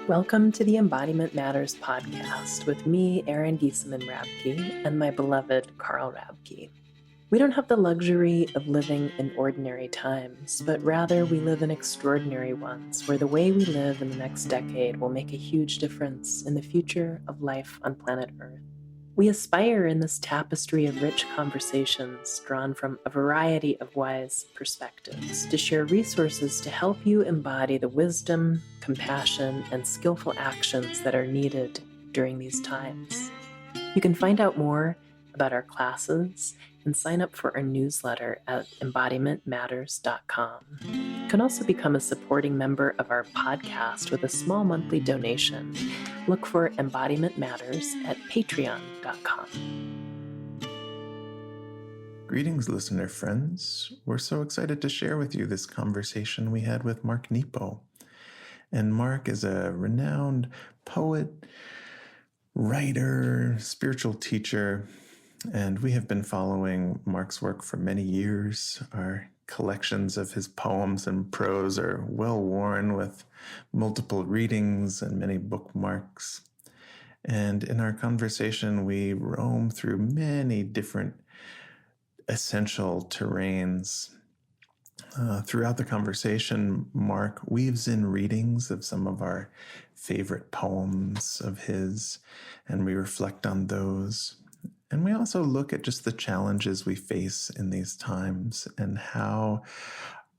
Welcome to the Embodiment Matters podcast with me, Erin Giesemann Rabke, and my beloved Carl Rabke. We don't have the luxury of living in ordinary times, but rather we live in extraordinary ones where the way we live in the next decade will make a huge difference in the future of life on planet Earth. We aspire in this tapestry of rich conversations drawn from a variety of wise perspectives to share resources to help you embody the wisdom, compassion, and skillful actions that are needed during these times. You can find out more about our classes and sign up for our newsletter at embodimentmatters.com. You can also become a supporting member of our podcast with a small monthly donation. Look for Embodiment Matters at patreon.com. Greetings, listener friends. We're so excited to share with you this conversation we had with Mark Nepo. And Mark is a renowned poet, writer, spiritual teacher, and we have been following Mark's work for many years. Our collections of his poems and prose are well worn with multiple readings and many bookmarks. And in our conversation, we roam through many different essential terrains. Throughout the conversation, Mark weaves in readings of some of our favorite poems of his, and we reflect on those. And we also look at just the challenges we face in these times and how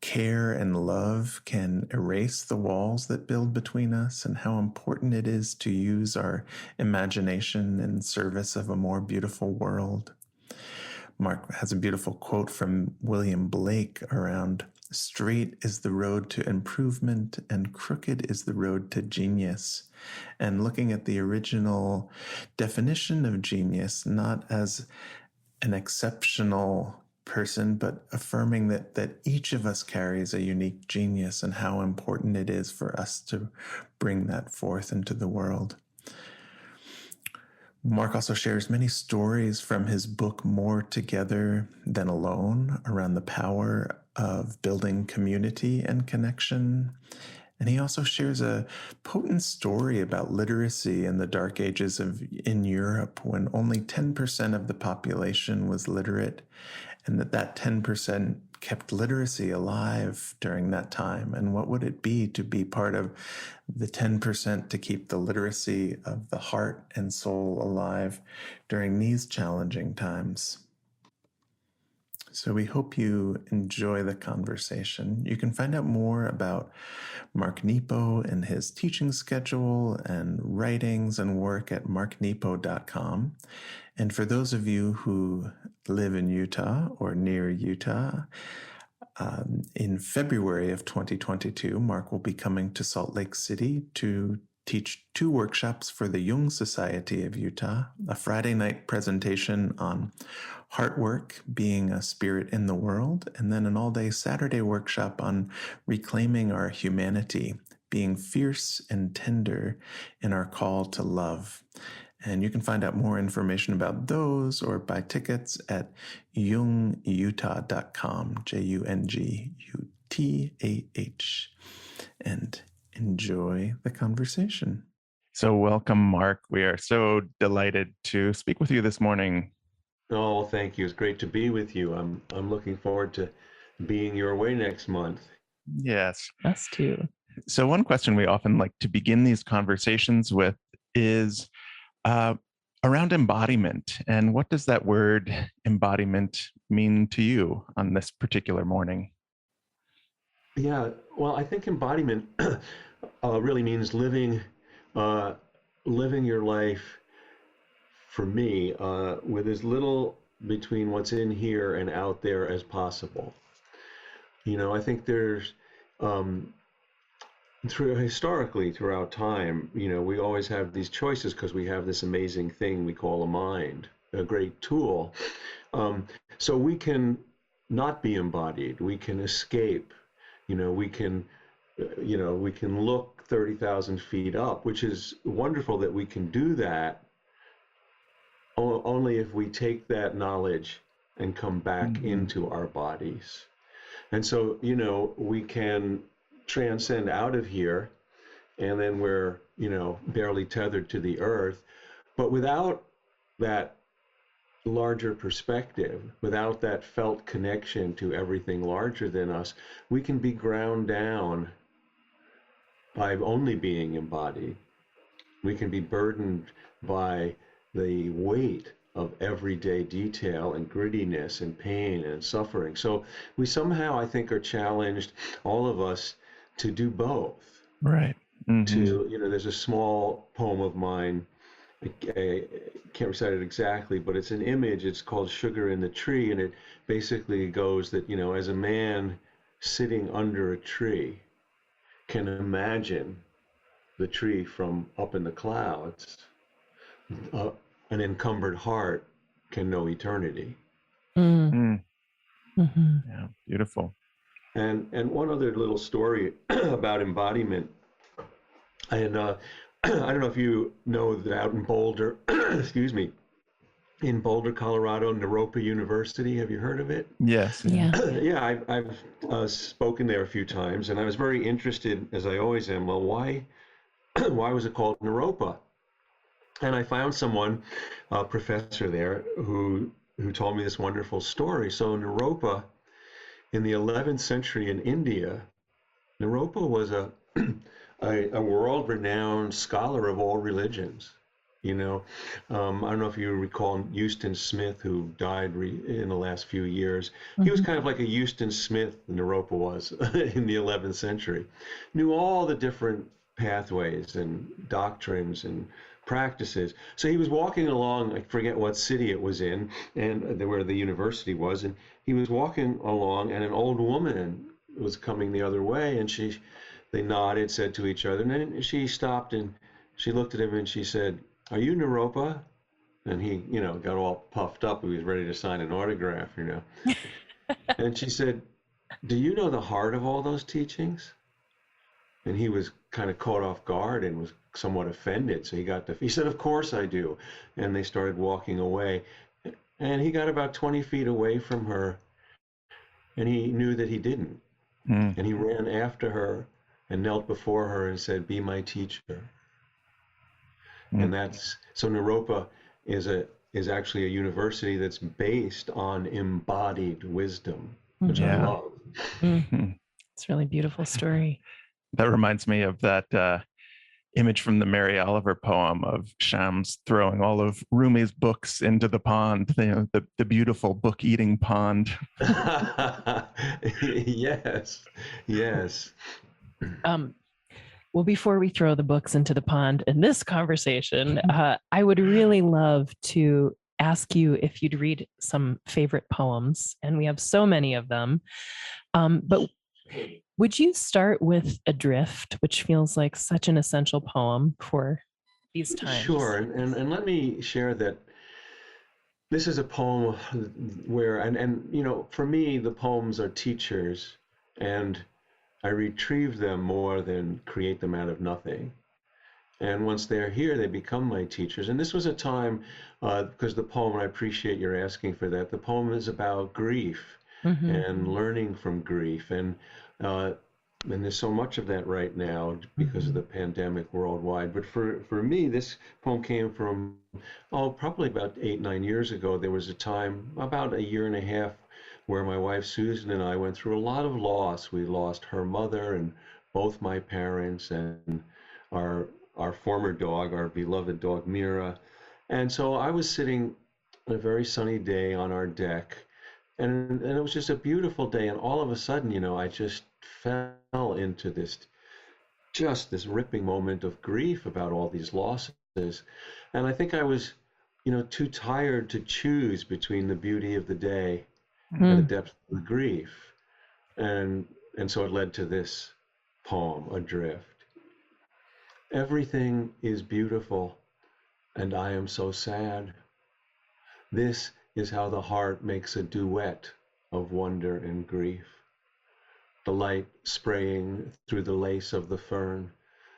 care and love can erase the walls that build between us, and how important it is to use our imagination in service of a more beautiful world. Mark has a beautiful quote from William Blake around "Straight is the road to improvement and crooked is the road to genius." And looking at the original definition of genius, not as an exceptional person, but affirming that each of us carries a unique genius and how important it is for us to bring that forth into the world. Mark also shares many stories from his book, More Together Than Alone, around the power of building community and connection. And he also shares a potent story about literacy in the dark ages in Europe, when only 10% of the population was literate, and that 10% kept literacy alive during that time. And what would it be to be part of the 10% to keep the literacy of the heart and soul alive during these challenging times? So we hope you enjoy the conversation. You can find out more about Mark Nepo and his teaching schedule and writings and work at marknepo.com. And for those of you who live in Utah or near Utah, in February of 2022, Mark will be coming to Salt Lake City to teach 2 workshops for the Jung Society of Utah, a Friday night presentation on heart work, being a spirit in the world, and then an all-day Saturday workshop on reclaiming our humanity, being fierce and tender in our call to love. And you can find out more information about those or buy tickets at jungutah.com, JUNGUTAH. And enjoy the conversation. So welcome, Mark. We are so delighted to speak with you this morning. Oh, thank you. It's great to be with you. I'm looking forward to being your way next month. Yes. Us too. So one question we often like to begin these conversations with is around embodiment. And what does that word embodiment mean to you on this particular morning? Yeah, well, I think embodiment really means living your life, for me, with as little between what's in here and out there as possible. You know, I think there's historically throughout time, you know, we always have these choices because we have this amazing thing we call a mind, a great tool. So we can not be embodied. We can escape. You know, we can look 30,000 feet up, which is wonderful that we can do that. Only if we take that knowledge and come back into our bodies. And so, you know, we can transcend out of here and then we're, barely tethered to the earth. But without that larger perspective, without that felt connection to everything larger than us, we can be ground down by only being embodied. We can be burdened by the weight of everyday detail and grittiness and pain and suffering. So we somehow, I think, are challenged, all of us, to do both. Right. Mm-hmm. There's a small poem of mine. I can't recite it exactly, but it's an image. It's called Sugar in the Tree, and it basically goes that, as a man sitting under a tree can imagine the tree from up in the clouds, an encumbered heart can know eternity. Mm. Mm-hmm. Yeah, beautiful. And one other little story about embodiment. And I don't know if you know that out in Boulder, excuse me, in Boulder, Colorado, Naropa University. Have you heard of it? Yes. Yeah. Yeah, I've spoken there a few times, and I was very interested, as I always am. Well, why was it called Naropa? And I found someone, a professor there, who told me this wonderful story. So Naropa, in the 11th century in India, Naropa was a world-renowned scholar of all religions. I don't know if you recall Euston Smith, who died in the last few years. He was kind of like a Euston Smith, Naropa was, in the 11th century. Knew all the different pathways and doctrines and practices. So he was walking along, I forget what city it was in, and where the university was, and he was walking along, and an old woman was coming the other way, and they nodded, said to each other, and then she stopped and she looked at him and she said, "Are you Naropa?" And he, got all puffed up. He was ready to sign an autograph, And she said, "Do you know the heart of all those teachings?" And he was kind of caught off guard and was somewhat offended. So he said, "Of course I do." And they started walking away. And he got about 20 feet away from her, and he knew that he didn't. And he ran after her and knelt before her and said, "Be my teacher." And so Naropa is actually a university that's based on embodied wisdom, which I love. It's a really beautiful story. That reminds me of that image from the Mary Oliver poem of Shams throwing all of Rumi's books into the pond, the beautiful book-eating pond. Yes. Well, before we throw the books into the pond in this conversation, I would really love to ask you if you'd read some favorite poems, and we have so many of them. But would you start with Adrift, which feels like such an essential poem for these times? Sure, and let me share that this is a poem where, for me, the poems are teachers, and I retrieve them more than create them out of nothing. And once they're here, they become my teachers. And this was a time, because the poem, and I appreciate your asking for that, the poem is about grief and learning from grief. And there's so much of that right now because of the pandemic worldwide. But for me, this poem came from, probably about 8-9 years ago. There was a time, about a year and a half, where my wife Susan and I went through a lot of loss. We lost her mother and both my parents and our former dog, our beloved dog Mira. And so I was sitting on a very sunny day on our deck, and it was just a beautiful day. And all of a sudden, I just fell into this ripping moment of grief about all these losses. And I think I was, too tired to choose between the beauty of the day and the depth of the grief. And so it led to this poem, Adrift. Everything is beautiful, and I am so sad. This is how the heart makes a duet of wonder and grief. The light spraying through the lace of the fern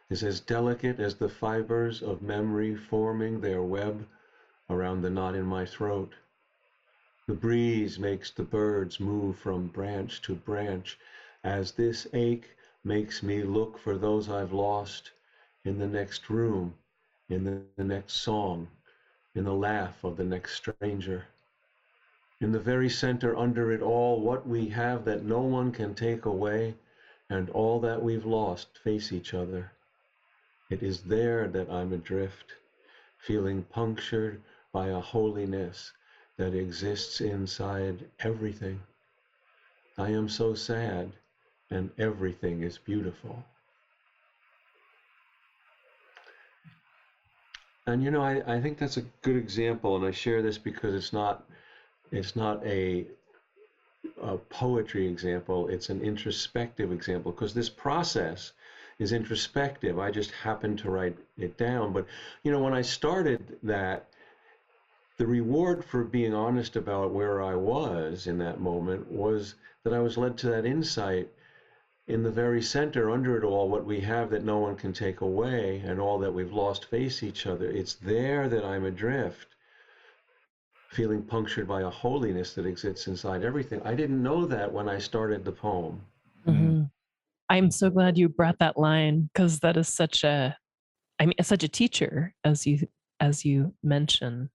is as delicate as the fibers of memory forming their web around the knot in my throat. The breeze makes the birds move from branch to branch as this ache makes me look for those I've lost in the next room, in the next song, in the laugh of the next stranger. In the very center under it all, what we have that no one can take away, and all that we've lost face each other. It is there that I'm adrift, feeling punctured by a holiness that exists inside everything. I am so sad, and everything is beautiful. And I think that's a good example, and I share this because it's not a poetry example, it's an introspective example, because this process is introspective. I just happened to write it down. But when I started that, the reward for being honest about where I was in that moment was that I was led to that insight. In the very center, under it all, what we have that no one can take away, and all that we've lost face each other. It's there that I'm adrift, feeling punctured by a holiness that exists inside everything. I didn't know that when I started the poem. Mm-hmm. I'm so glad you brought that line, because that is such a teacher, as you mentioned.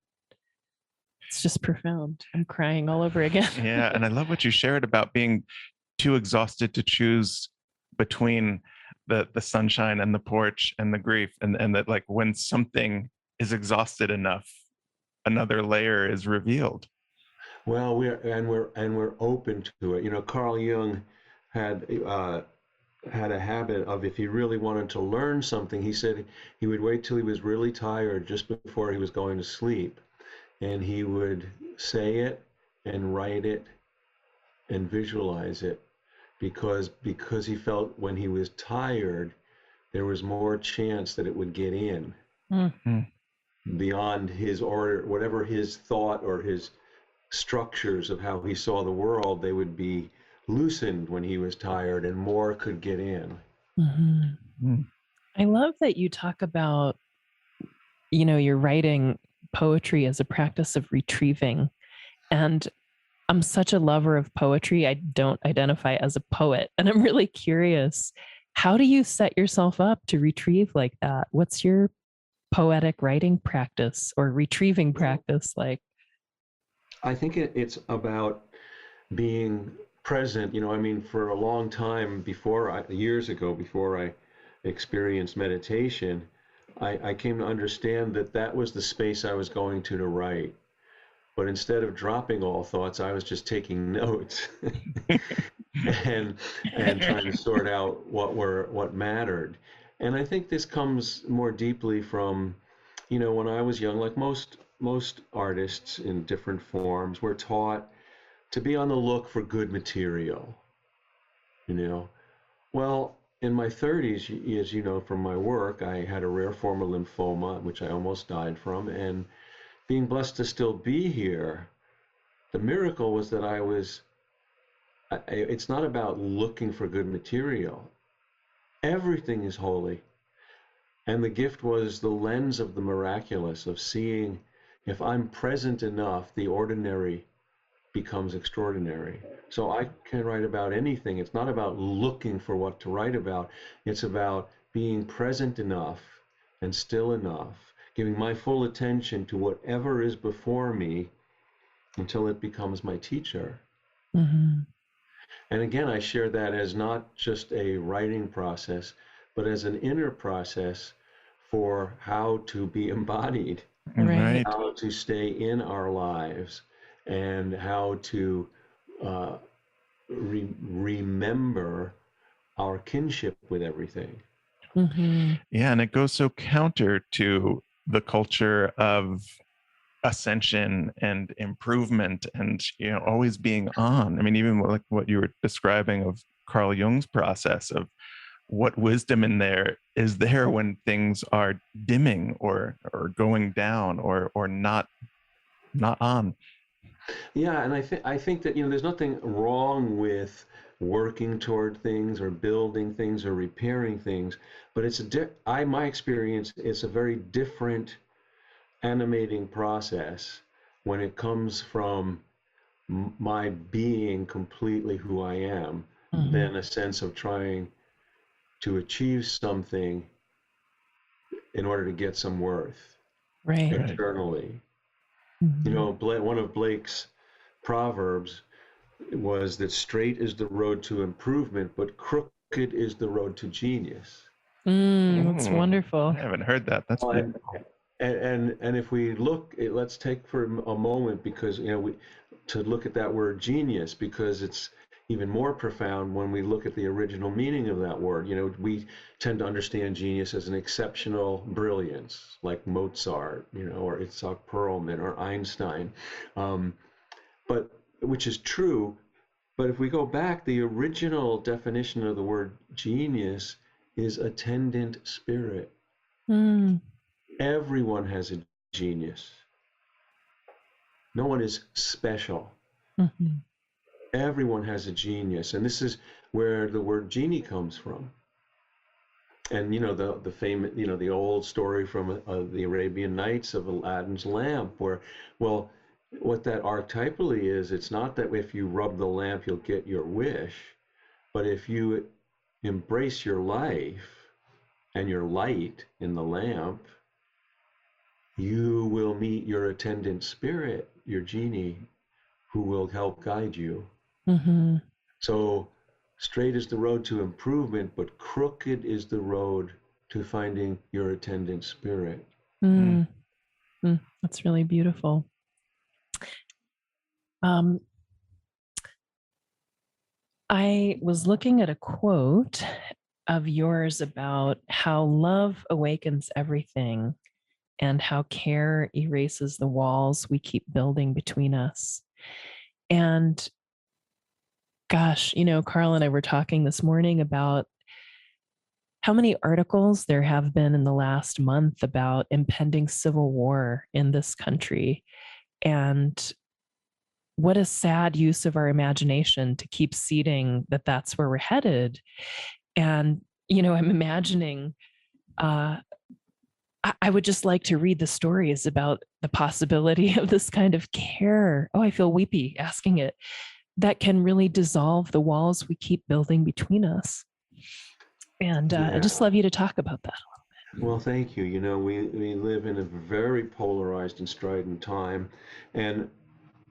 It's just profound. I'm crying all over again. Yeah, and I love what you shared about being too exhausted to choose between the sunshine and the porch and the grief, and that, like, when something is exhausted enough, another layer is revealed. Well, we're open to it. Carl Jung had a habit of, if he really wanted to learn something, he said he would wait till he was really tired just before he was going to sleep, and he would say it and write it and visualize it, because he felt when he was tired there was more chance that it would get in. Mm-hmm. Beyond his order, whatever his thought or his structures of how he saw the world, they would be loosened when he was tired, and more could get in. Mm-hmm. I love that you talk about, you're writing poetry as a practice of retrieving. And I'm such a lover of poetry. I don't identify as a poet. And I'm really curious, how do you set yourself up to retrieve like that? What's your poetic writing practice or retrieving practice like? I think it's about being present. For a long time, years ago, before I experienced meditation, I came to understand that was the space I was going to write. But instead of dropping all thoughts, I was just taking notes and trying to sort out what mattered. And I think this comes more deeply from, when I was young, like most artists in different forms, were taught to be on the look for good material. Well, in my 30s, as you know from my work, I had a rare form of lymphoma, which I almost died from, and being blessed to still be here, the miracle was that it's not about looking for good material. Everything is holy. And the gift was the lens of the miraculous, of seeing, if I'm present enough, the ordinary becomes extraordinary. So I can write about anything. It's not about looking for what to write about. It's about being present enough and still enough, giving my full attention to whatever is before me until it becomes my teacher. Mm-hmm. And again, I share that as not just a writing process, but as an inner process for how to be embodied, Right. how to stay in our lives, and how to remember our kinship with everything. Mm-hmm. Yeah, and it goes so counter to the culture of ascension and improvement and always being on. I mean, even like what you were describing of Carl Jung's process of what wisdom in there is there when things are dimming or going down or not on. Yeah, and I think that there's nothing wrong with working toward things or building things or repairing things, but my experience, it's a very different animating process when it comes from my being completely who I am, Mm-hmm. than a sense of trying to achieve something in order to get some worth Right. externally. Mm-hmm. You know, one of Blake's proverbs was that straight is the road to improvement, but crooked is the road to genius. That's wonderful. I haven't heard that. That's good. And if we look, let's take for a moment, because to look at that word genius, because it's even more profound when we look at the original meaning of that word. You know, we tend to understand genius as an exceptional brilliance, like Mozart, or Itzhak Perlman or Einstein, but which is true. But if we go back, the original definition of the word genius is attendant spirit. Mm. Everyone has a genius. No one is special. Mm-hmm. Everyone has a genius, and this is where the word genie comes from. And the famous, the old story from the Arabian Nights of Aladdin's lamp, where, well, what that archetypally is, it's not that if you rub the lamp you'll get your wish, but if you embrace your life and your light in the lamp, you will meet your attendant spirit, your genie, who will help guide you. Mm-hmm. So straight is the road to improvement, but crooked is the road to finding your attendant spirit. Mm. Mm. That's really beautiful. I was looking at a quote of yours about how love awakens everything and how care erases the walls we keep building between us. And gosh, Carl and I were talking this morning about how many articles there have been in the last month about impending civil war in this country. And what a sad use of our imagination to keep seeding that that's where we're headed. And, I'm imagining, I would just like to read the stories about the possibility of this kind of care. Oh, I feel weepy asking it. That can really dissolve the walls we keep building between us. And I just love you to talk about that a little bit. Well, thank you. We live in a very polarized and strident time. And,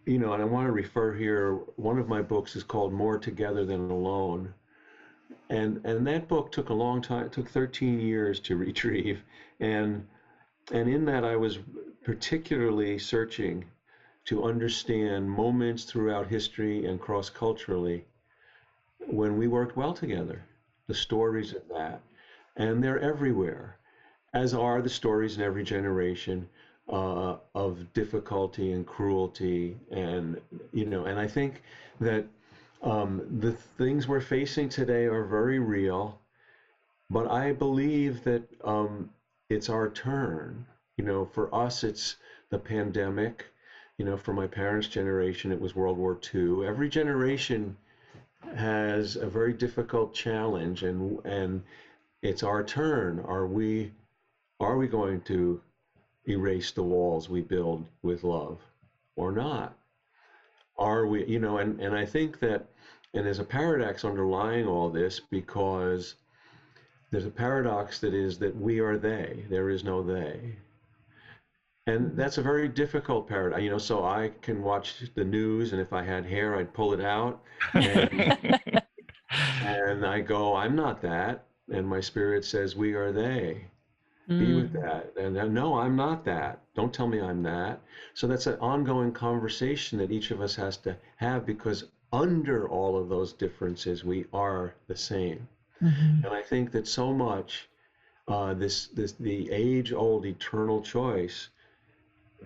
and I want to refer here, one of my books is called More Together Than Alone. And that book took a long time, it took 13 years to retrieve. And in that I was particularly searching to understand moments throughout history and cross-culturally when we worked well together, the stories of that. And they're everywhere, as are the stories in every generation of difficulty and cruelty. And, and I think that the things we're facing today are very real, but I believe that it's our turn. For us, it's the pandemic. For my parents' generation, it was World War II. Every generation has a very difficult challenge, and it's our turn. Are we going to erase the walls we build with love or not? Are we, and I think that, and there's a paradox underlying all this, because there's a paradox that is that we are they, there is no they. And that's a very difficult paradox, so I can watch the news, and if I had hair, I'd pull it out. And I go, I'm not that. And my spirit says, we are they. Be with that. And no, I'm not that. Don't tell me I'm that. So that's an ongoing conversation that each of us has to have, because under all of those differences, we are the same. Mm-hmm. And I think that so much, the age-old eternal choice,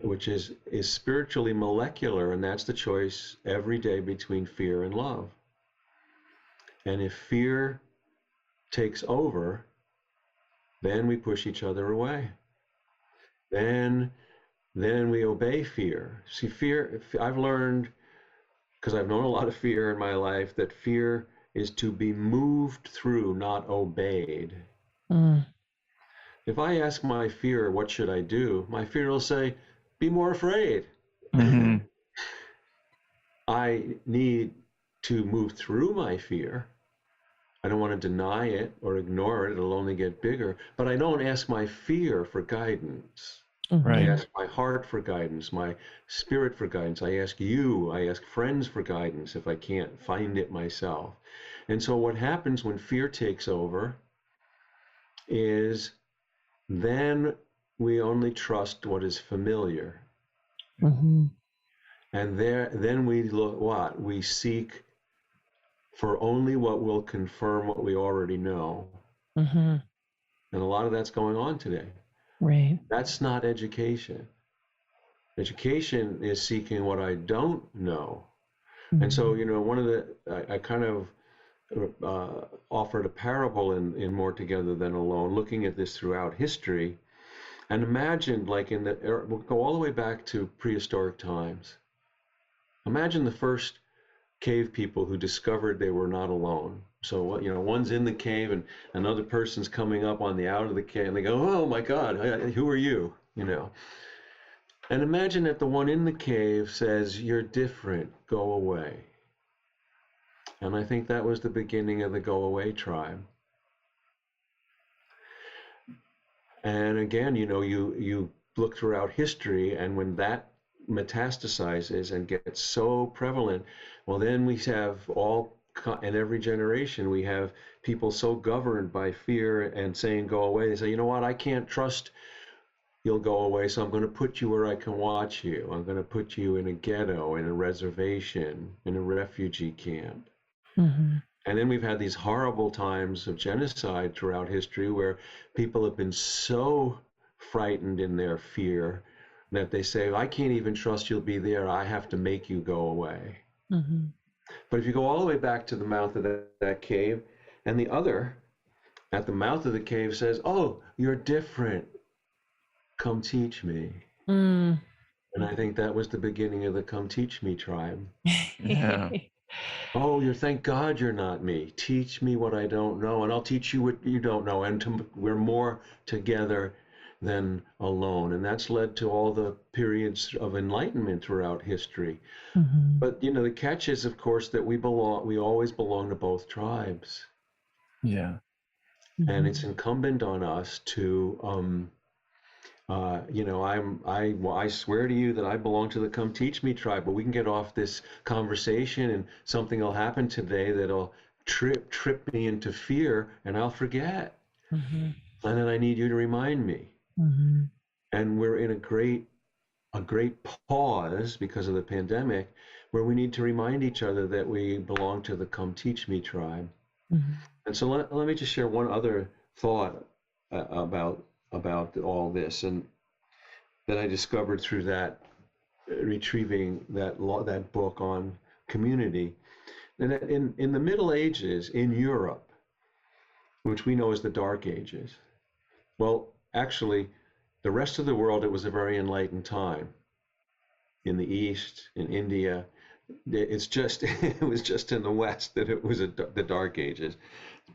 which is spiritually molecular, and that's the choice every day between fear and love. And if fear takes over, then we push each other away. Then we obey fear. See, fear, I've learned, because I've known a lot of fear in my life, that fear is to be moved through, not obeyed. If I ask my fear, what should I do? My fear will say, be more afraid. Mm-hmm. I need to move through my fear. I don't want to deny it or ignore it. It'll only get bigger. But I don't ask my fear for guidance. I Right. ask my heart for guidance, my spirit for guidance. I ask you, I ask friends for guidance if I can't find it myself. And so what happens when fear takes over is then we only trust what is familiar. Mm-hmm. And then we look what? We seek for only what will confirm what we already know. Mm-hmm. And a lot of that's going on today. Right. That's not education. Education is seeking what I don't know. And so, one of I kind of offered a parable in More Together Than Alone, looking at this throughout history, and imagine, like we'll go all the way back to prehistoric times. Imagine the first cave people who discovered they were not alone. So, one's in the cave and another person's coming up on the out of the cave, and they go, "Oh my God, who are you?" And imagine that the one in the cave says, "You're different, go away." And I think that was the beginning of the go away tribe. And again, you look throughout history, and when that metastasizes and gets so prevalent, well, then we have in every generation, we have people so governed by fear and saying, "Go away." They say, "You know what? I can't trust you'll go away, so I'm going to put you where I can watch you. I'm going to put you in a ghetto, in a reservation, in a refugee camp." Mm-hmm. And then we've had these horrible times of genocide throughout history where people have been so frightened in their fear that they say, "I can't even trust you'll be there. I have to make you go away." Mm-hmm. But if you go all the way back to the mouth of that cave, and the other at the mouth of the cave says, "Oh, you're different. Come teach me." Mm. And I think that was the beginning of the Come Teach Me tribe. Yeah. "Oh, thank God you're not me. Teach me what I don't know, and I'll teach you what you don't know." And we're more together than alone. And that's led to all the periods of enlightenment throughout history. Mm-hmm. But, the catch is, of course, that we always belong to both tribes. Yeah. And it's incumbent on us to, I swear to you that I belong to the Come Teach Me tribe, but we can get off this conversation and something will happen today that'll trip me into fear, and I'll forget. Mm-hmm. And then I need you to remind me. Mm-hmm. And we're in a great pause because of the pandemic where we need to remind each other that we belong to the Come Teach Me tribe. Mm-hmm. And so let me just share one other thought about all this, and that I discovered through that retrieving that book on community. And in the Middle Ages in Europe, which we know as the Dark Ages, well, actually, the rest of the world, it was a very enlightened time. In the East, in India, it was just in the West that it was the Dark Ages.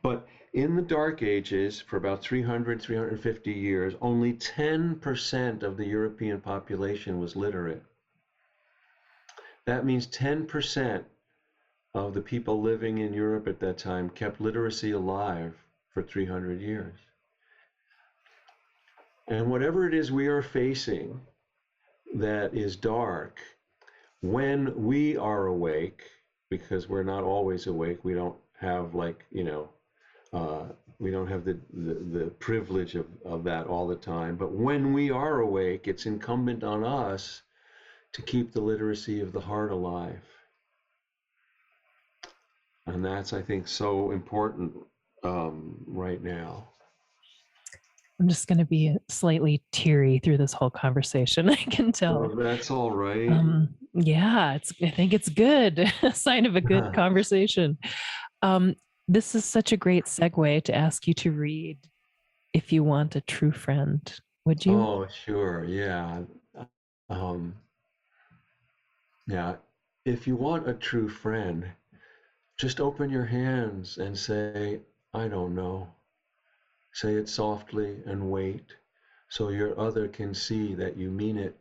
But in the Dark Ages, for about 350 years, only 10% of the European population was literate. That means 10% of the people living in Europe at that time kept literacy alive for 300 years. And whatever it is we are facing that is dark, when we are awake, because we're not always awake, we don't have we don't have the privilege of that all the time. But when we are awake, it's incumbent on us to keep the literacy of the heart alive. And that's, I think, so important right now. I'm just going to be slightly teary through this whole conversation. I can tell. Oh, that's all right. Yeah, I think it's good. A sign of a good conversation. This is such a great segue to ask you to read If You Want a True Friend. Would you? Oh, sure. Yeah. Yeah. If you want a true friend, just open your hands and say, "I don't know." Say it softly and wait so your other can see that you mean it.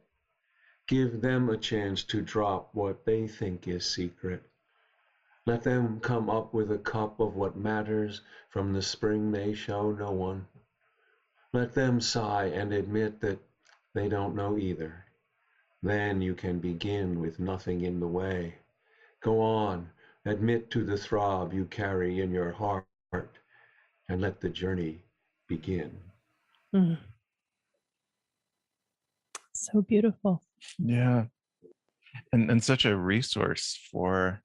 Give them a chance to drop what they think is secret. Let them come up with a cup of what matters from the spring they show no one. Let them sigh and admit that they don't know either. Then you can begin with nothing in the way. Go on, admit to the throb you carry in your heart, and let the journey begin. Mm. So beautiful. Yeah. And such a resource for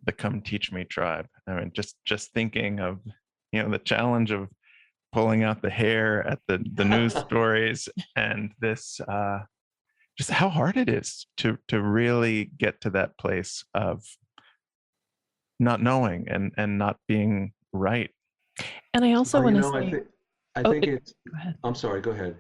the Come Teach Me tribe. I mean, just thinking of, the challenge of pulling out the hair at the news stories, and this just how hard it is to really get to that place of not knowing and not being right. And I also Well, want to say, I oh, think it's, go ahead. I'm sorry, go ahead.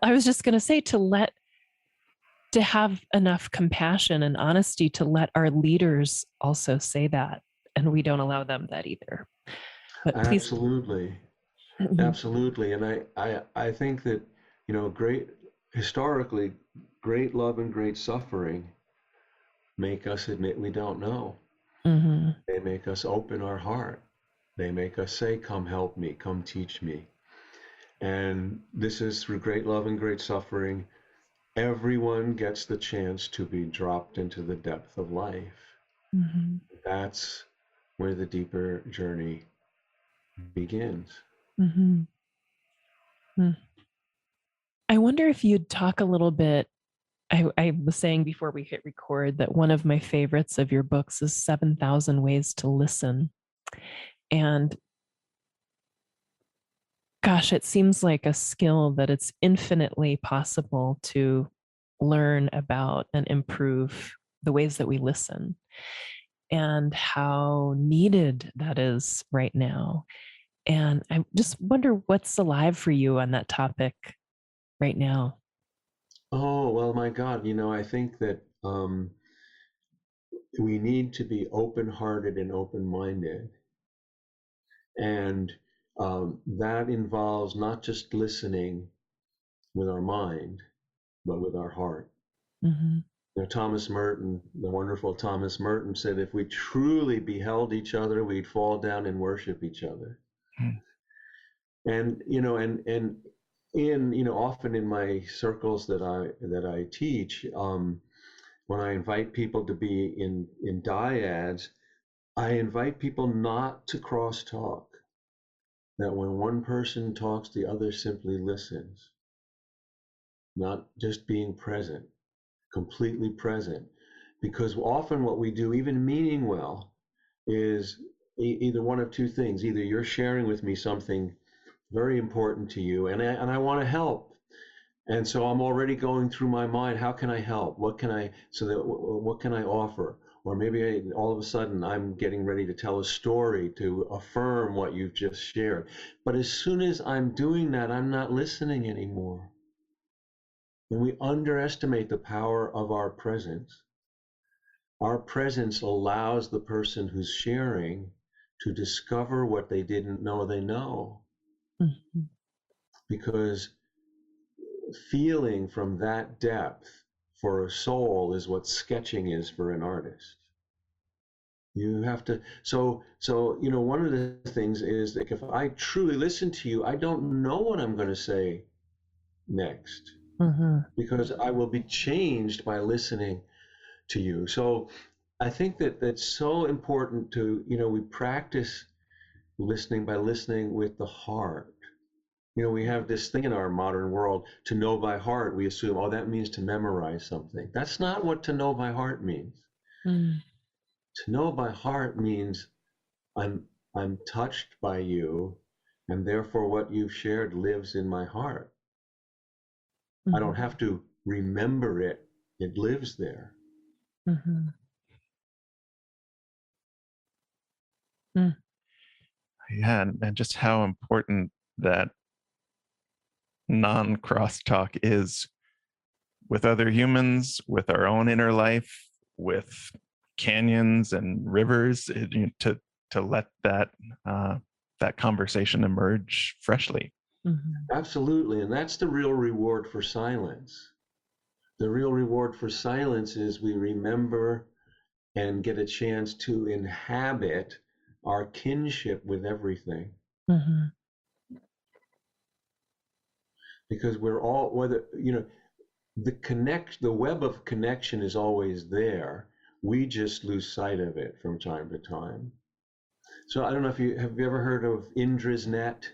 I was just going to say to have enough compassion and honesty to let our leaders also say that. And we don't allow them that either. But please. Absolutely. Absolutely. And I think that, historically, great love and great suffering make us admit we don't know. Mm-hmm. They make us open our heart. They make us say, come help me, come teach me. And this is through great love and great suffering. Everyone gets the chance to be dropped into the depth of life. Mm-hmm. That's where the deeper journey begins. Mm-hmm. Mm. I wonder if you'd talk a little bit. I was saying before we hit record that one of my favorites of your books is 7,000 Ways to Listen. And gosh, it seems like a skill that it's infinitely possible to learn about and improve the ways that we listen and how needed that is right now. And I just wonder what's alive for you on that topic right now. Oh, well, my God, I think that we need to be open-hearted and open-minded. And that involves not just listening with our mind, but with our heart. Mm-hmm. Thomas Merton, the wonderful Thomas Merton, said if we truly beheld each other, we'd fall down and worship each other. Hmm. And often in my circles that I teach, when I invite people to be in dyads, I invite people not to crosstalk. That when one person talks, the other simply listens, not just being present, completely present. Because often what we do, even meaning well, is either one of two things. Either you're sharing with me something very important to you, and I want to help. And so I'm already going through my mind, how can I help? What can I, so that, what can I offer? Or maybe all of a sudden I'm getting ready to tell a story to affirm what you've just shared. But as soon as I'm doing that, I'm not listening anymore. And we underestimate the power of our presence. Our presence allows the person who's sharing to discover what they didn't know they know. Mm-hmm. Because feeling from that depth for a soul is what sketching is for an artist. You have to, one of the things is that if I truly listen to you, I don't know what I'm going to say next Mm-hmm. because I will be changed by listening to you. So I think that that's so important to, we practice listening by listening with the heart. We have this thing in our modern world, to know by heart. We assume, oh, that means to memorize something. That's not what to know by heart means. Mm-hmm. To know by heart means I'm touched by you, and therefore what you've shared lives in my heart. I don't have to remember it. It lives there. Mm-hmm. Mm. Yeah, and just how important that non-crosstalk is with other humans, with our own inner life, with canyons and rivers, to let that conversation emerge freshly. Mm-hmm. Absolutely. And that's the real reward for silence. The real reward for silence is we remember and get a chance to inhabit our kinship with everything. Mm-hmm. Because we're all, whether, the web of connection is always there. We just lose sight of it from time to time. So I don't know if have you ever heard of Indra's net?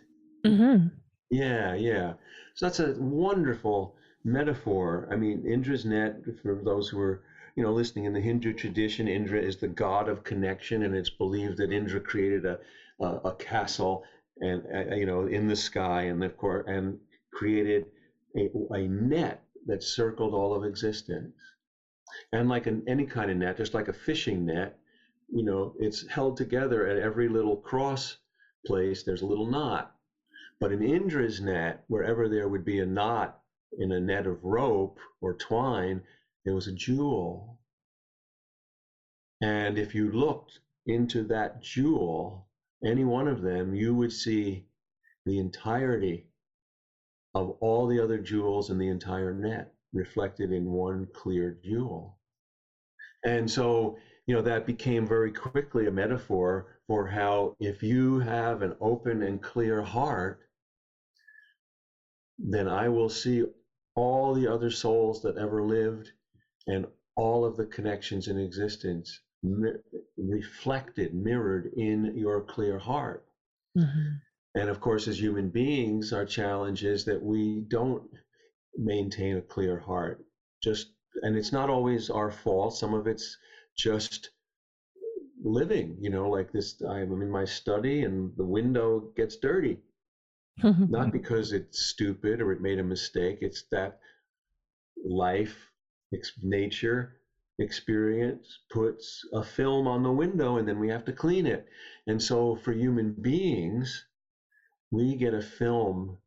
Mm-hmm. Yeah, yeah. So that's a wonderful metaphor. I mean, Indra's net, for those who are, listening, in the Hindu tradition, Indra is the god of connection, and it's believed that Indra created a castle and in the sky, and of course, and created a net that circled all of existence. And like any kind of net, just like a fishing net, it's held together at every little cross place. There's a little knot. But in Indra's net, wherever there would be a knot in a net of rope or twine, there was a jewel. And if you looked into that jewel, any one of them, you would see the entirety of all the other jewels in the entire net reflected in one clear jewel. And so, that became very quickly a metaphor for how, if you have an open and clear heart, then I will see all the other souls that ever lived and all of the connections in existence reflected, mirrored in your clear heart. Mm-hmm. And of course, as human beings, our challenge is that we don't maintain a clear heart. And it's not always our fault. Some of it's just living, like this. I'm in my study and the window gets dirty. Not because it's stupid or it made a mistake. It's that life, nature, experience puts a film on the window and then we have to clean it. And so for human beings, we get a film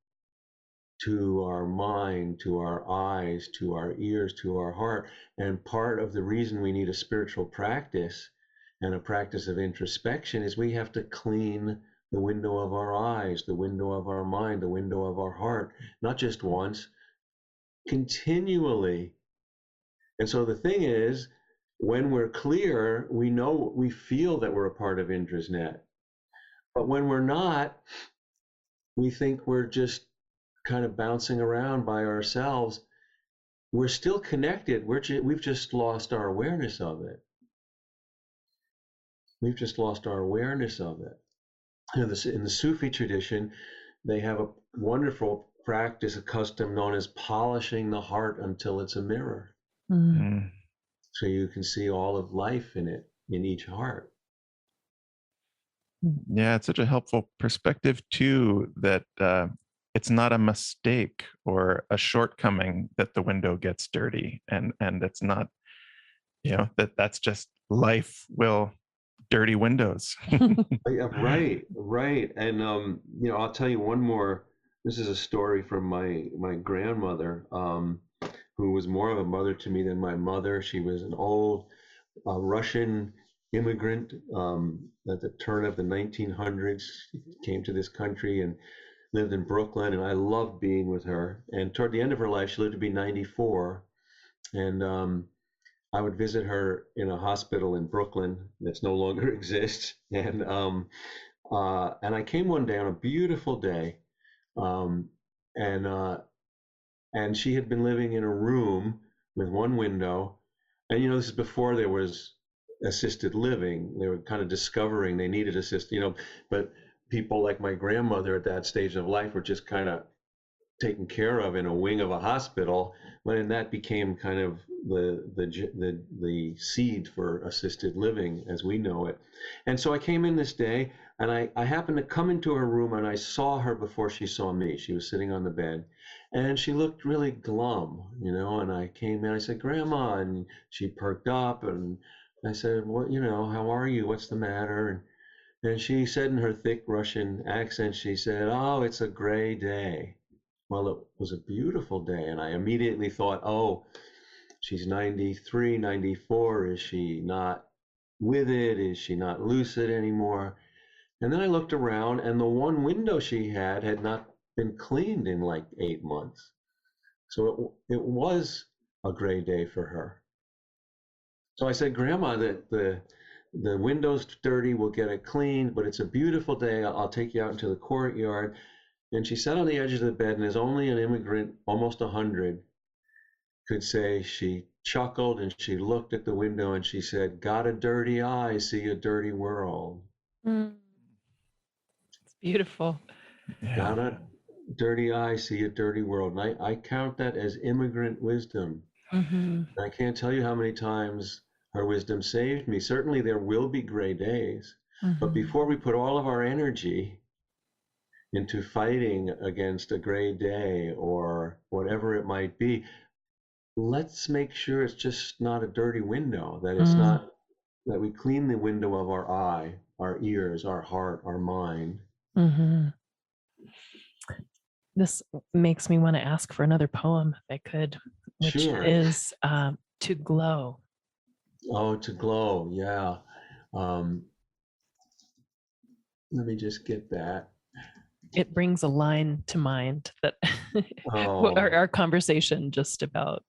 to our mind, to our eyes, to our ears, to our heart. And part of the reason we need a spiritual practice and a practice of introspection is we have to clean the window of our eyes, the window of our mind, the window of our heart, not just once, continually. And so the thing is, when we're clear, we feel that we're a part of Indra's net. But when we're not, we think we're just kind of bouncing around by ourselves. We're still connected. We've just lost our awareness of it. We've just lost our awareness of it. In the Sufi tradition, they have a wonderful practice, a custom known as polishing the heart until it's a mirror. Mm. So you can see all of life in it, in each heart. Yeah, it's such a helpful perspective too, that it's not a mistake or a shortcoming that the window gets dirty, and it's not, that's just life will dirty windows. Yeah, right, right. And I'll tell you one more. This is a story from my grandmother, who was more of a mother to me than my mother. She was an old Russian immigrant at the turn of the 1900s. She came to this country and lived in Brooklyn, and I loved being with her. And toward the end of her life, she lived to be 94, and I would visit her in a hospital in Brooklyn that's no longer exists. And I came one day on a beautiful day, um, and and she had been living in a room with one window. And this is before there was assisted living. They were kind of discovering they needed assisted, but people like my grandmother at that stage of life were just kind of taken care of in a wing of a hospital, when that became kind of the seed for assisted living as we know it. And so I came in this day, and I happened to come into her room, and I saw her before she saw me. She was sitting on the bed, and she looked really glum, and I came in, I said, "Grandma," and she perked up, and I said, "What, how are you? What's the matter?" And she said in her thick Russian accent, she said, "Oh, it's a gray day." Well, it was a beautiful day, and I immediately thought, oh, she's 93, 94. Is she not with it? Is she not lucid anymore? And then I looked around, and the one window she had not been cleaned in like 8 months. So it was a gray day for her. So I said, Grandma, that the window's dirty, we'll get it cleaned, but it's a beautiful day. I'll take you out into the courtyard. And she sat on the edge of the bed, and as only an immigrant, almost 100, could say, she chuckled and she looked at the window and she said, got a dirty eye, see a dirty world. Mm. It's beautiful. Yeah. Got a dirty eye, see a dirty world. And I count that as immigrant wisdom. Mm-hmm. I can't tell you how many times her wisdom saved me. Certainly there will be gray days, but Mm-hmm. before we put all of our energy into fighting against a gray day or whatever it might be, let's make sure it's just not a dirty window, that it's not, that we clean the window of our eye, our ears, our heart, our mind. Mm-hmm. This makes me want to ask for another poem if I could, which Sure. is To Glow. Oh, to glow. Yeah. Let me just get that. It brings a line to mind that Oh, our conversation just about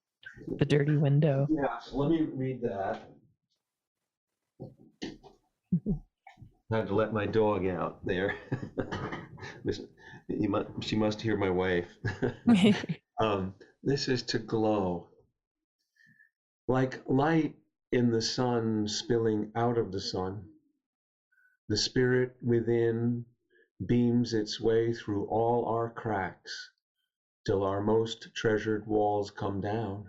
the dirty window. yeah. So let me read that. I had to let my dog out there. She must hear my wife. This is to glow. Like light in the sun spilling out of the sun, the spirit within beams its way through all our cracks till our most treasured walls come down.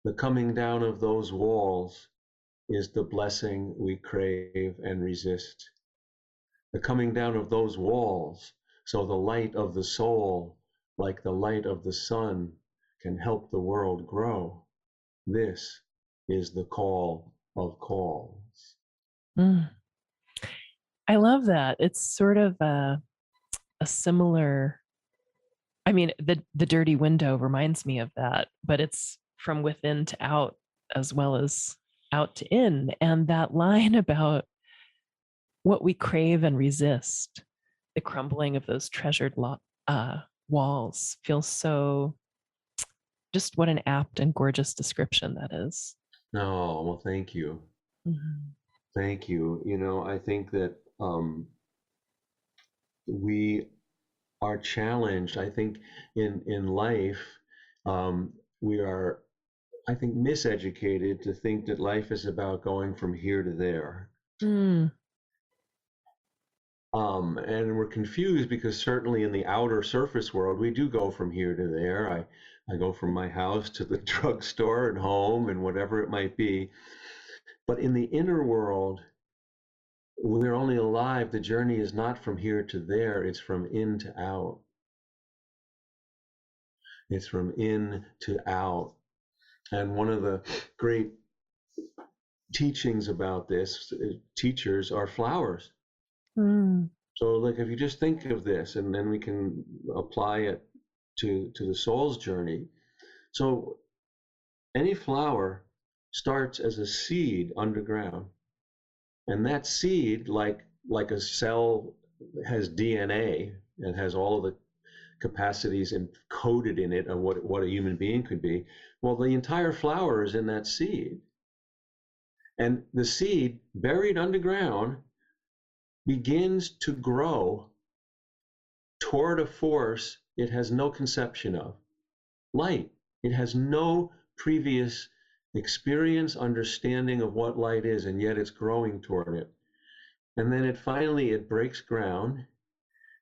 The coming down of those walls is the blessing we crave and resist. The coming down of those walls, so the light of the soul, like the light of the sun, can help the world grow. This is the call of calls. Mm. I love that. It's sort of a similar, I mean, the dirty window reminds me of that, but it's from within to out as well as out to in. And that line about what we crave and resist, the crumbling of those treasured walls, feels so, just what an apt and gorgeous description that is. No, well, thank you. Mm-hmm. Thank you. You know, I think that we are challenged. I think in life, we are, I think, miseducated to think that life is about going from here to there. Mm. And we're confused because certainly in the outer surface world, we do go from here to there. I go from my house to the drugstore and home and whatever it might be. But in the inner world, we're only alive. The journey is not from here to there, it's from in to out. It's from in to out. And one of the great teachings about this, teachers are flowers. Mm. So, like, if you just think of this, and then we can apply it to the soul's journey. So, any flower starts as a seed underground, and that seed, like a cell, has DNA and has all of the capacities encoded in it of what a human being could be. Well, the entire flower is in that seed. And the seed, buried underground, begins to grow toward a force it has no conception of, light. It has no previous experience, understanding of what light is, and yet it's growing toward it. And then it breaks ground,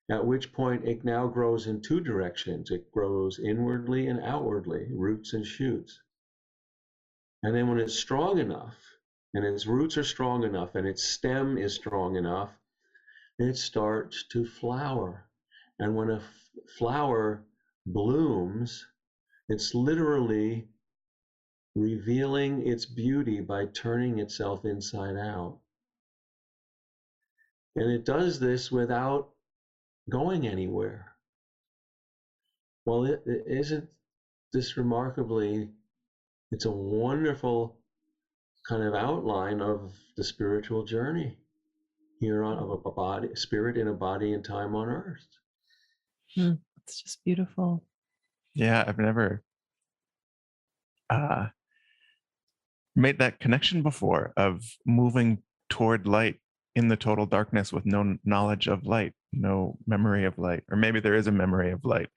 at which point it now grows in two directions. It grows inwardly and outwardly, roots and shoots. And then when it's strong enough, and its roots are strong enough, and its stem is strong enough, it starts to flower. And when a flower blooms, it's literally revealing its beauty by turning itself inside out. And it does this without going anywhere. Well, it isn't this remarkably, it's a wonderful kind of outline of the spiritual journey here on, of a body, spirit in a body and time on earth. It's just beautiful. Yeah, I've never made that connection before of moving toward light in the total darkness with no knowledge of light, no memory of light, or maybe there is a memory of light.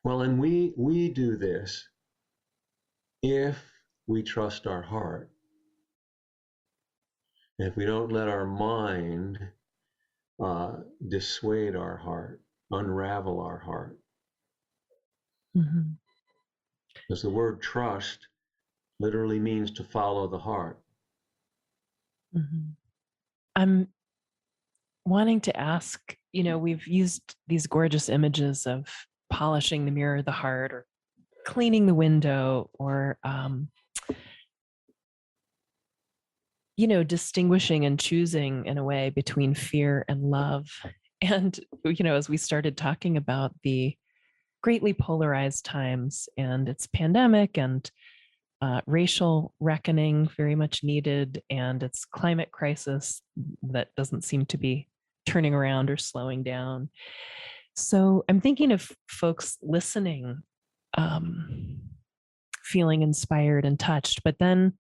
Well, and we do this if we trust our heart. If we don't let our mind dissuade our heart, unravel our heart. Mm-hmm. Because the word trust literally means to follow the heart. Mm-hmm. I'm wanting to ask, we've used these gorgeous images of polishing the mirror of the heart or cleaning the window or, distinguishing and choosing in a way between fear and love. And, as we started talking about the greatly polarized times and its pandemic and racial reckoning very much needed, and its climate crisis that doesn't seem to be turning around or slowing down. So I'm thinking of folks listening, feeling inspired and touched, but then,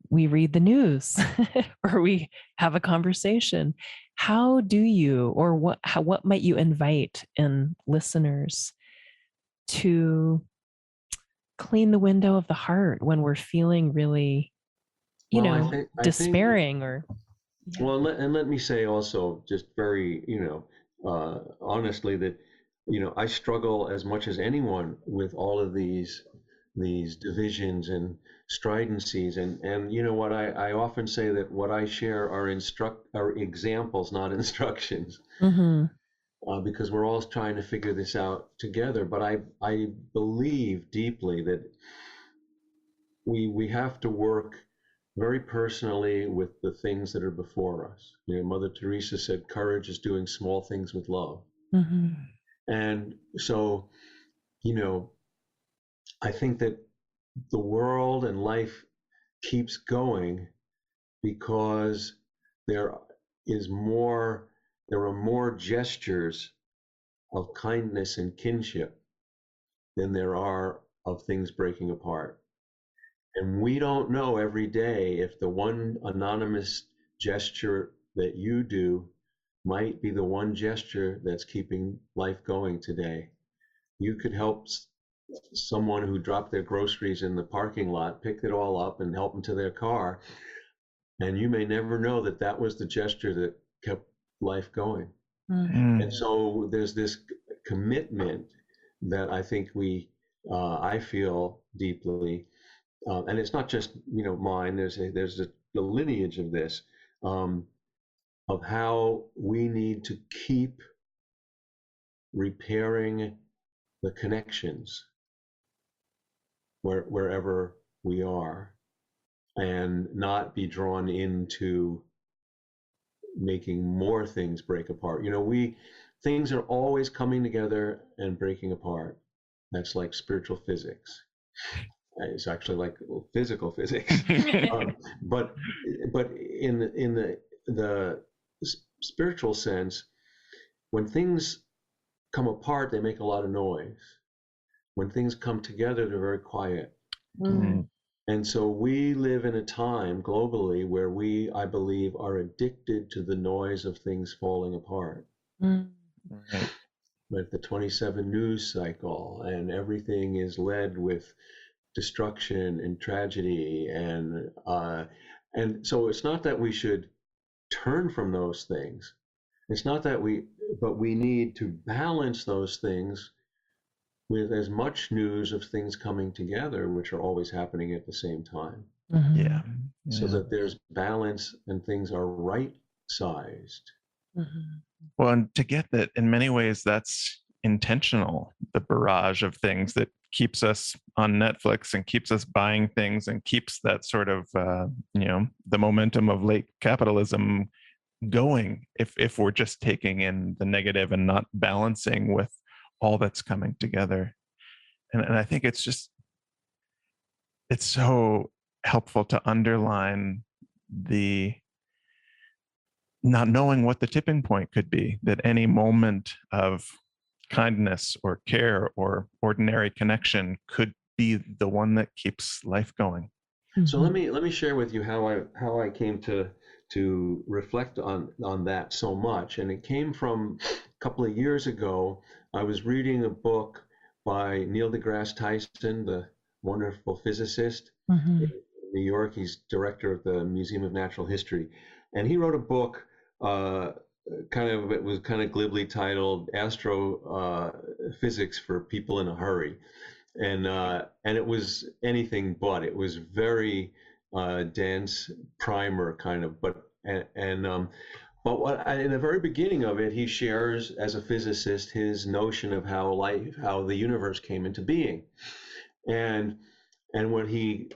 we read the news or we have a conversation. How do you, or what might you invite in listeners to clean the window of the heart when we're feeling really, I despairing think, or. Yeah. well, and let me say also, just very, honestly, that, I struggle as much as anyone with all of these divisions and stridencies, and you know what, I often say that what I share are examples, not instructions, Mm-hmm. because we're all trying to figure this out together. But I believe deeply that we have to work very personally with the things that are before us. Mother Teresa said, courage is doing small things with love. Mm-hmm. And so, I think that the world and life keeps going because there there are more gestures of kindness and kinship than there are of things breaking apart. And we don't know every day if the one anonymous gesture that you do might be the one gesture that's keeping life going today. You could help someone who dropped their groceries in the parking lot, pick it all up and help them to their car. And you may never know that that was the gesture that kept life going. Mm-hmm. And so there's this commitment that I think I feel deeply, and it's not just mine. There's the lineage of this, of how we need to keep repairing the connections wherever we are, and not be drawn into making more things break apart. Things are always coming together and breaking apart. That's like spiritual physics. It's actually like physical physics. But in the spiritual sense, when things come apart, they make a lot of noise. When things come together, they're very quiet. Mm-hmm. And so we live in a time globally where I believe, are addicted to the noise of things falling apart. Mm-hmm. Like the 27 news cycle, and everything is led with destruction and tragedy, and so it's not that we should turn from those things. It's not that but we need to balance those things with as much news of things coming together, which are always happening at the same time. Yeah. So that there's balance and things are right sized. Mm-hmm. Well, and to get that, in many ways, that's intentional. The barrage of things that keeps us on Netflix and keeps us buying things and keeps that sort of, the momentum of late capitalism going. If we're just taking in the negative and not balancing with all that's coming together, and I think it's so helpful to underline the not knowing what the tipping point could be, that any moment of kindness or care or ordinary connection could be the one that keeps life going. So let me share with you how I came to reflect on that so much. And it came from a couple of years ago. I was reading a book by Neil deGrasse Tyson, the wonderful physicist in New York. He's director of the Museum of Natural History, and he wrote a book. It was kind of glibly titled "Astrophysics for People in a Hurry." And it was anything but. It was very dense primer kind of, but in the very beginning of it, he shares as a physicist his notion of how the universe came into being, and what he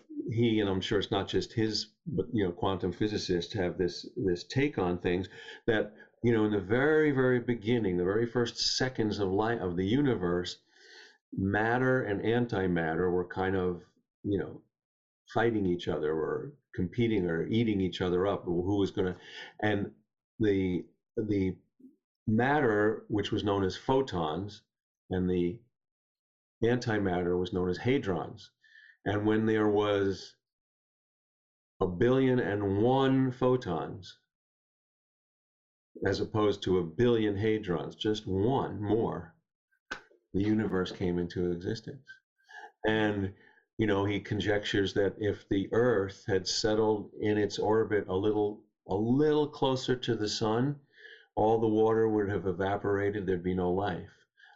and I'm sure it's not just his, but quantum physicists have this take on things that in the very beginning, the very first seconds of life of the universe, matter and antimatter were kind of, fighting each other or competing or eating each other up. Who was going to, and the matter, which was known as photons, and the antimatter was known as hadrons. And when there was 1,000,000,001 photons, as opposed to 1,000,000,000 hadrons, just one more, the universe came into existence. And he conjectures that if the Earth had settled in its orbit a little closer to the sun, all the water would have evaporated, there'd be no life.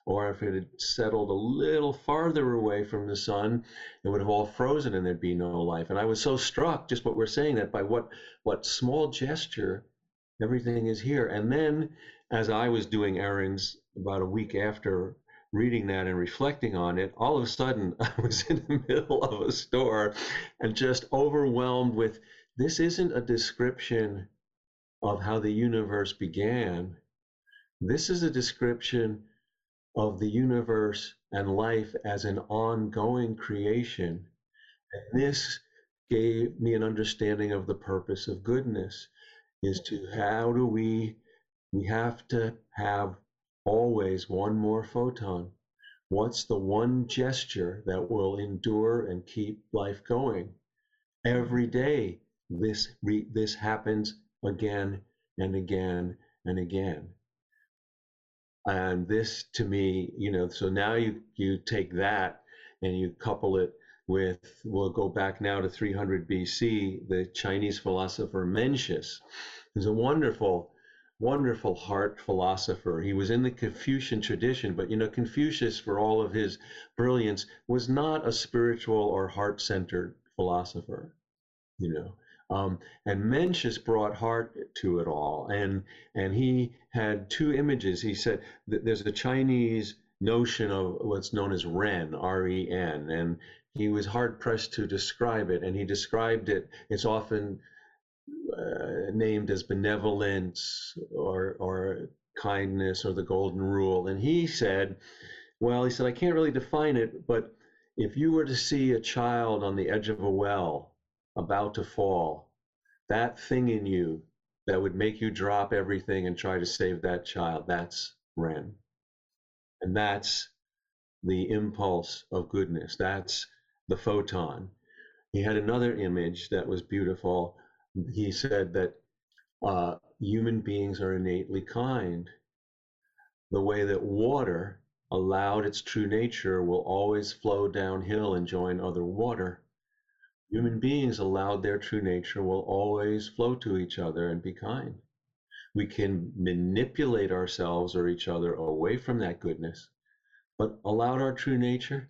Or if it had settled a little farther away from the sun, it would have all frozen and there'd be no life. And I was so struck, just what we're saying, that by what small gesture, everything is here. And then, as I was doing errands about a week after reading that and reflecting on it, all of a sudden I was in the middle of a store and just overwhelmed with, this isn't a description of how the universe began. This is a description of the universe and life as an ongoing creation. And this gave me an understanding of the purpose of goodness, is to how do we have to have always one more photon. What's the one gesture that will endure and keep life going? Every day, this happens again and again and again. And this, to me, so now you take that and you couple it with, we'll go back now to 300 BC, the Chinese philosopher Mencius, who's a wonderful heart philosopher. He was in the Confucian tradition, but Confucius, for all of his brilliance, was not a spiritual or heart-centered philosopher. And Mencius brought heart to it all, and he had two images. He said that there's a Chinese notion of what's known as Ren, R-E-N, and he was hard pressed to describe it, and he described it. It's often named as benevolence or kindness or the golden rule. And he said, I can't really define it, but if you were to see a child on the edge of a well about to fall, that thing in you that would make you drop everything and try to save that child, that's Ren. And that's the impulse of goodness. That's the photon. He had another image that was beautiful. He said that human beings are innately kind. The way that water, allowed its true nature, will always flow downhill and join other water. Human beings, allowed their true nature, will always flow to each other and be kind. We can manipulate ourselves or each other away from that goodness, but allowed our true nature,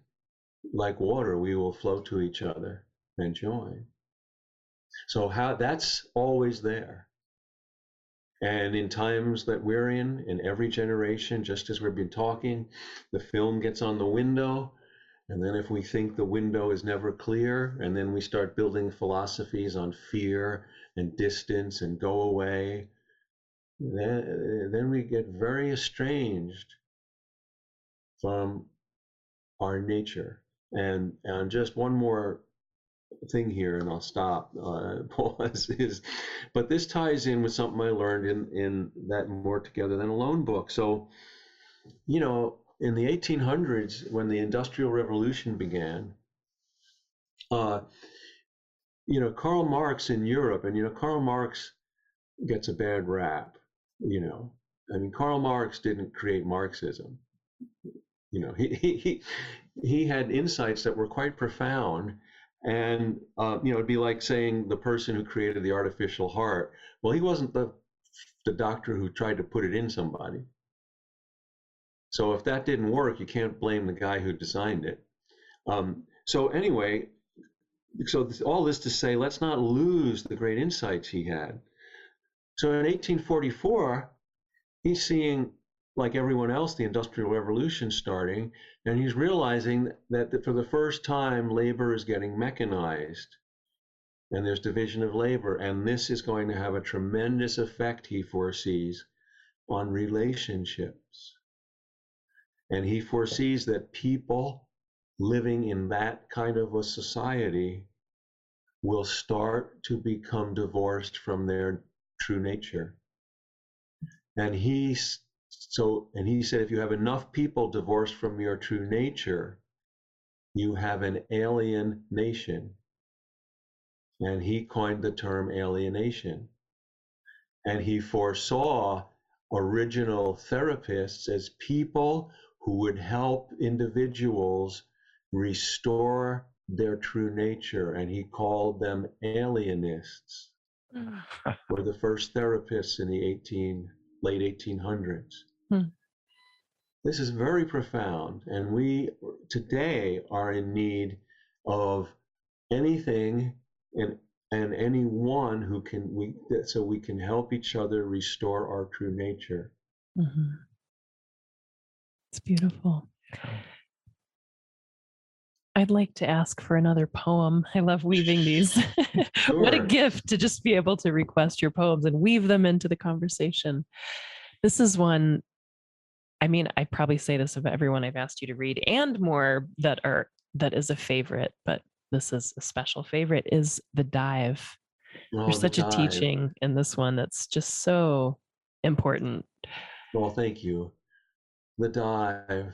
like water, we will flow to each other and join. So that's always there. And in times that we're in every generation, just as we've been talking, the film gets on the window. And then if we think the window is never clear, and then we start building philosophies on fear and distance and go away, then we get very estranged from our nature. And just one more thing here, and I'll stop, pause, but this ties in with something I learned in that More Together Than Alone book. So, in the 1800s, when the Industrial Revolution began, Uh, Karl Marx in Europe, and Karl Marx gets a bad rap. I mean, Karl Marx didn't create Marxism. He had insights that were quite profound, and it'd be like saying the person who created the artificial heart. Well, he wasn't the doctor who tried to put it in somebody. So if that didn't work, you can't blame the guy who designed it. So anyway, all this to say, let's not lose the great insights he had. So in 1844, he's seeing, like everyone else, the Industrial Revolution starting, and he's realizing that for the first time, labor is getting mechanized, and there's division of labor, and this is going to have a tremendous effect, he foresees, on relationships. And he foresees that people living in that kind of a society will start to become divorced from their true nature. And he said, if you have enough people divorced from your true nature, you have an alien nation. And he coined the term alienation. And he foresaw original therapists as people who would help individuals restore their true nature. And he called them alienists. Were the first therapists in the late 1800s. This is very profound, and we today are in need of anything and anyone who so we can help each other restore our true nature. Mm-hmm. It's beautiful. I'd like to ask for another poem. I love weaving these. Sure. What a gift to just be able to request your poems and weave them into the conversation. This is one, I mean, I probably say this of everyone I've asked you to read, and more that is a favorite, but this is a special favorite, is The Dive. There's such a teaching in this one that's just so important. Well, thank you. The Dive.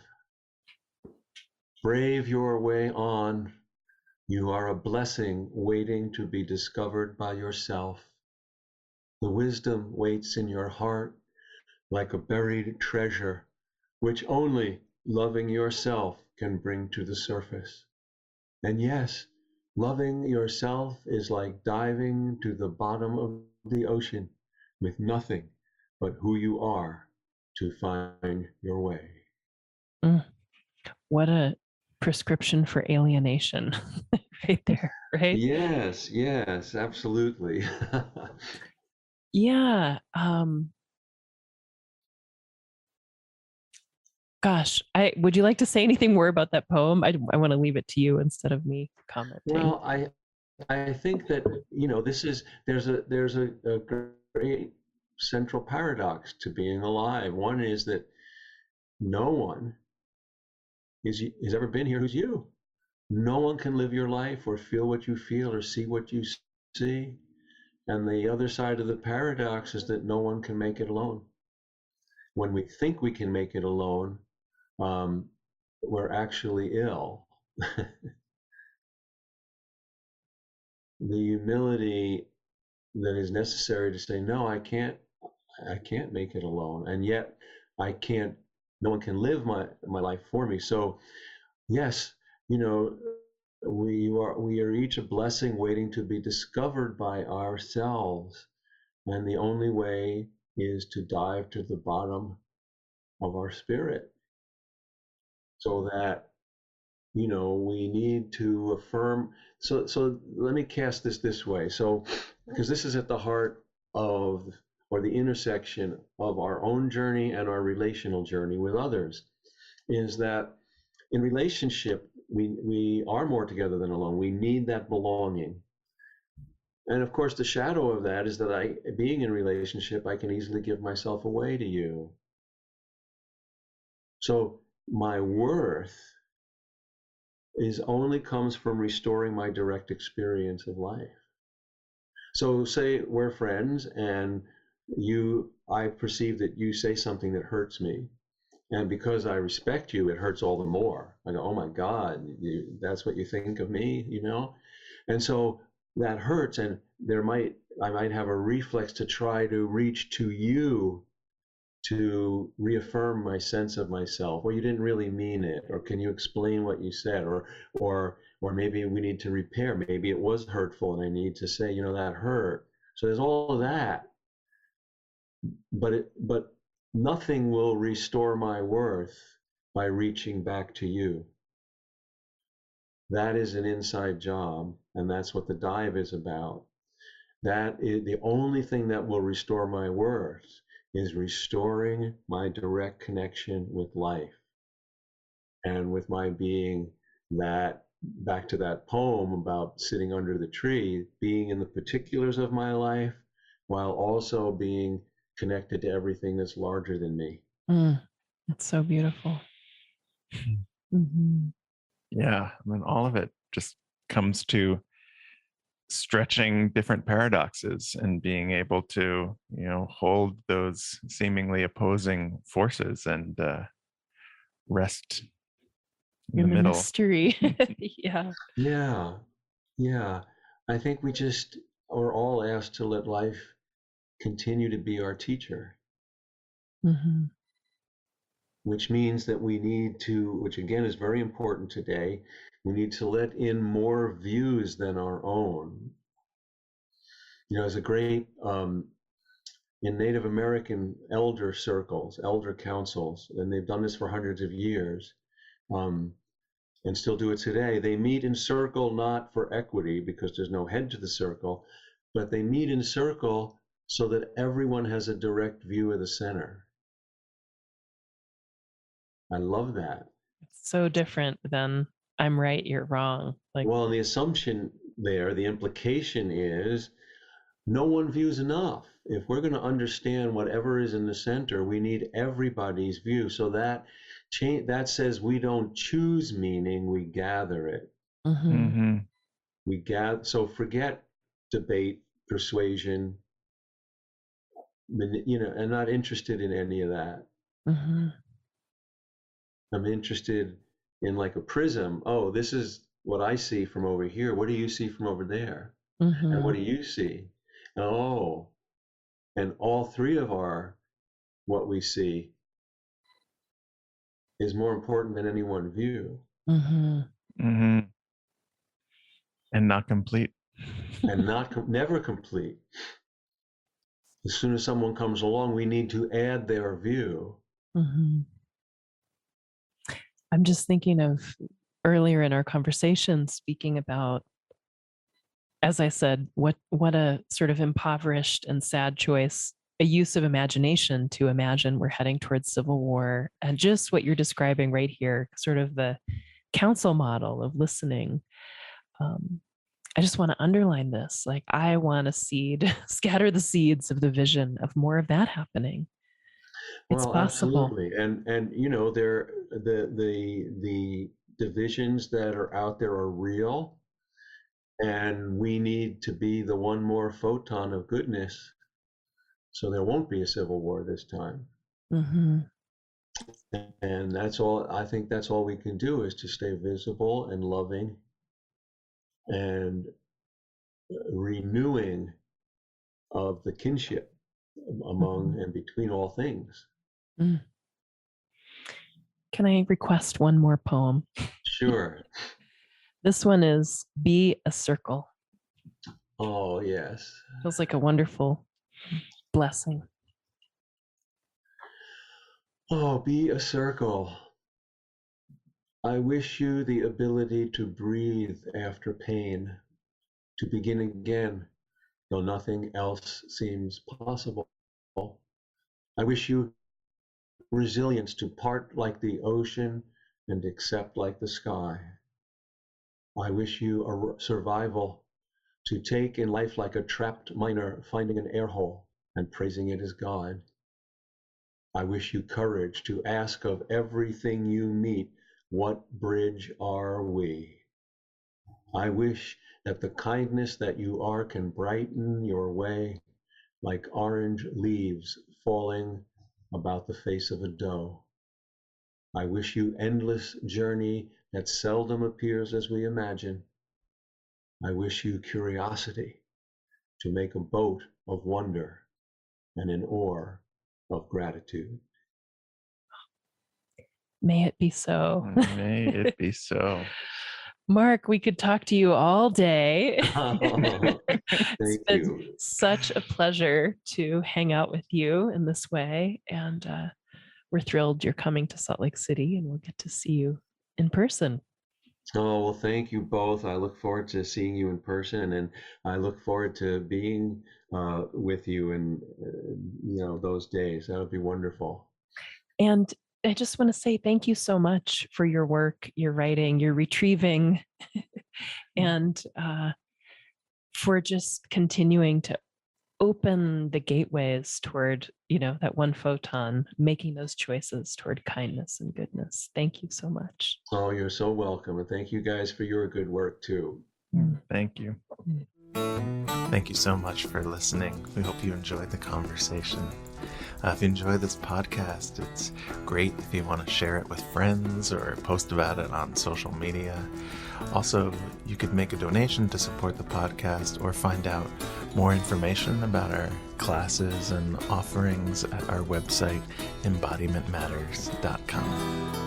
Brave your way on. You are a blessing waiting to be discovered by yourself. The wisdom waits in your heart like a buried treasure, which only loving yourself can bring to the surface. And yes, loving yourself is like diving to the bottom of the ocean with nothing but who you are to find your way. What a prescription for alienation right there, right? Yes, absolutely. Yeah. Gosh, would you like to say anything more about that poem? I want to leave it to you instead of me commenting. Well, I think that there's a great central paradox to being alive. One is that no one has ever been here who's you. No one can live your life or feel what you feel or see what you see. And the other side of the paradox is that no one can make it alone. When we think we can make it alone, we're actually ill. The humility that is necessary to say, no, I can't make it alone. And yet no one can live my life for me. So yes, we are each a blessing waiting to be discovered by ourselves. And the only way is to dive to the bottom of our spirit, so that we need to affirm. So let me cast this way. So, because this is at the heart of, or the intersection of, our own journey and our relational journey with others, is that in relationship, we are more together than alone. We need that belonging. And of course, the shadow of that is that being in relationship, I can easily give myself away to you. So my worth only comes from restoring my direct experience of life. So say we're friends, and I perceive that you say something that hurts me, And because I respect you, it hurts all the more. I go, oh my God, that's what you think of me, you know? And so that hurts. And I might have a reflex to try to reach to you to reaffirm my sense of myself. Well, you didn't really mean it, or can you explain what you said, or maybe we need to repair. Maybe it was hurtful, and I need to say, that hurt. So there's all of that, but nothing will restore my worth by reaching back to you. That is an inside job, and that's what the dive is about. That is the only thing that will restore my worth, is restoring my direct connection with life and with my being. That, back to that poem about sitting under the tree, being in the particulars of my life while also being connected to everything that's larger than me. It's so beautiful. Mm-hmm. Yeah, I mean, all of it just comes to stretching different paradoxes and being able to, hold those seemingly opposing forces and rest in the the middle. mystery. Yeah. Yeah. I think we just are all asked to let life continue to be our teacher, Mm-hmm. which means that we need to, which again is very important today, we need to let in more views than our own. There's a great, in Native American elder circles, elder councils, and they've done this for hundreds of years, and still do it today. They meet in circle not for equity, because there's no head to the circle, but they meet in circle so that everyone has a direct view of the center. I love that. It's so different than I'm right, you're wrong. Well, the assumption there, the implication is no one views enough. If we're going to understand whatever is in the center, we need everybody's view. So that says we don't choose meaning, we gather it. Mm-hmm. Mm-hmm. We gather. So forget debate, persuasion. I'm not interested in any of that. Mm-hmm. I'm interested in, like a prism. Oh, this is what I see from over here. What do you see from over there? Mm-hmm. And what do you see? Oh, and all three of what we see is more important than any one view. Mm-hmm. Mm-hmm. And not complete. And never complete. As soon as someone comes along, we need to add their view. Mm-hmm. I'm just thinking of earlier in our conversation, speaking about, as I said, what a sort of impoverished and sad choice, a use of imagination to imagine we're heading towards civil war, and just what you're describing right here, sort of the council model of listening. I just want to underline this. Like, I want to scatter the seeds of the vision of more of that happening. It's Well, possible. absolutely. And there, the divisions that are out there are real, and we need to be the one more photon of goodness, so there won't be a civil war this time. Mm-hmm. And that's all. I think that's all we can do, is to stay visible and loving and renewing of the kinship among and between all things. Mm. Can I request one more poem? Sure. This one is Be a Circle. Oh, yes. Feels like a wonderful blessing. Oh, be a circle. I wish you the ability to breathe after pain, to begin again, though nothing else seems possible. I wish you resilience to part like the ocean and accept like the sky. I wish you a survival to take in life like a trapped miner finding an air hole and praising it as God. I wish you courage to ask of everything you meet, what bridge are we? I wish that the kindness that you are can brighten your way like orange leaves falling about the face of a doe. I wish you endless journey that seldom appears as we imagine. I wish you curiosity to make a boat of wonder and an oar of gratitude. May it be so. May it be so. Mark, we could talk to you all day. Oh, It's thank been you. such a pleasure to hang out with you in this way. And we're thrilled you're coming to Salt Lake City, and we'll get to see you in person. Oh, well, thank you both. I look forward to seeing you in person, and I look forward to being with you in those days. That would be wonderful. And I just want to say thank you so much for your work, your writing, your retrieving, and for just continuing to open the gateways toward, that one photon, making those choices toward kindness and goodness. Thank you so much. Oh, you're so welcome. And thank you guys for your good work too. Thank you. Thank you so much for listening. We hope you enjoyed the conversation. If you enjoy this podcast, it's great if you want to share it with friends or post about it on social media. Also, you could make a donation to support the podcast or find out more information about our classes and offerings at our website, embodimentmatters.com.